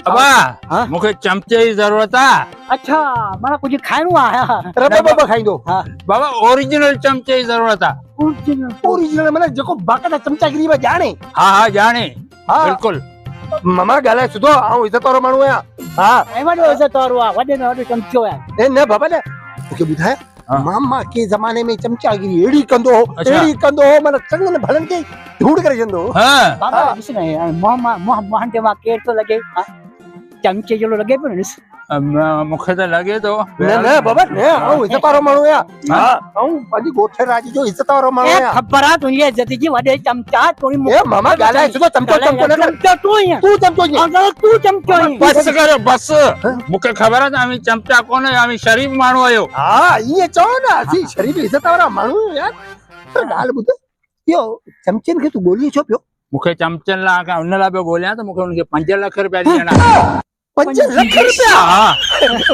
अबा मुखे चमचे की जरूरत है। अच्छा माना कुछ खाइणो आया रबा बाबा खाईंदो बाबा ओरिजिनल चमचे की जरूरत है। ओरिजिनल माने जेको बाकायदा चमचागिरी में जाने हाँ हाँ जाने हाँ। बिल्कुल मामा गालाए सुधो आऊं इज्जत वारो माण्हू आहियां हाँ ऐं वॾो इज़त वारो आहे वॾे में वॾो चमचो आहे ए न बाबा ने मूंखे ॿुधाए मामा के ज़माने में चमचागिरी अहिड़ी कंदो हो अच्छा। अहिड़ी कंदो हो माना चङनि भलनि खे ढूंढ करे वेंदो हो हाँ बाबा ॾिस न मोहन ते मां केर थो लॻे चमचे जहिड़ो लॻे पियो न ॾिस मुखे तो लगे तो न न बाबा न आऊं इज्जत वारो माण्हू आहियां हाँ आऊं पंहिंजी ॻोठ राज जो इज्जत वारो माण्हू ए आहियां ख़बर आहे तुंहिंजी इज़त जी वॾे चमचा तूं ए मामा गालाए सुधो चमचो चमचो न कर चमचो तूं ई तू चमचो जी अगर तूं चमचो आहीं बस करो बस मुखे खबर है आमी चमचा कोन आमी शरीफ माण्हू आयो। हाँ ईअं चओ न असीं शरीफ़ इज्जत वारा माण्हू आहियूं यार पर ॻाल्हि ॿुध इहो चमचनि खे तूं ॻोल्ही छो पियो मुखे चमचन ला का उन ला पे गोलियां तो मुखे उनके 5 लाख रुपया ॾियणा। 5 लाख रुपया हाँ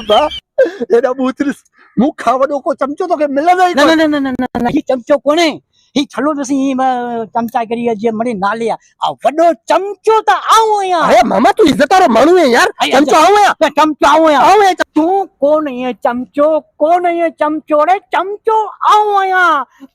बा एॾा बूतरिस मूंखां वॾो को चमचो तोखे मिलंदो ई न कोन न न न न ही चमचो कोन्हे ही छलो ॾिस ही चमचागिरी जे मणे नाले आहे वॾो चमचो त आऊं आहियां अरे मामा तू इज्जत वारो माण्हू आहे यार चमचो आऊं आहियां चमचो आऊं आहियां आऊं आहियां तूं कोन आहीं चमचो कोन आहीं चमचो रे चमचो आऊं आहियां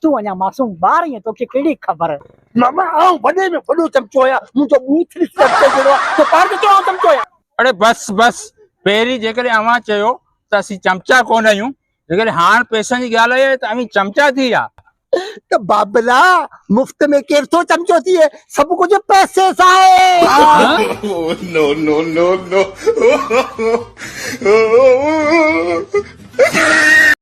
तूं अञा मासूम ॿार आहीं तोखे कहिड़ी ख़बर मामा आऊं वॾे में वॾो चमचो आहियां मुंहिंजो बूतरिस चमचो जहिड़ो आहे तो पार के चओ चमचो आहियां अरे बस बस पहिरीं जेकॾहिं अवां चयो त असीं चमचा कोन आहियूं जेकॾहिं हाणे पैसनि जी ॻाल्हि आहे त अमी चमचा थी विया। त बाबला मुफ्त में केर थो चमचो थिए सभु कुझु पैसे सां आहे no, no, no, no.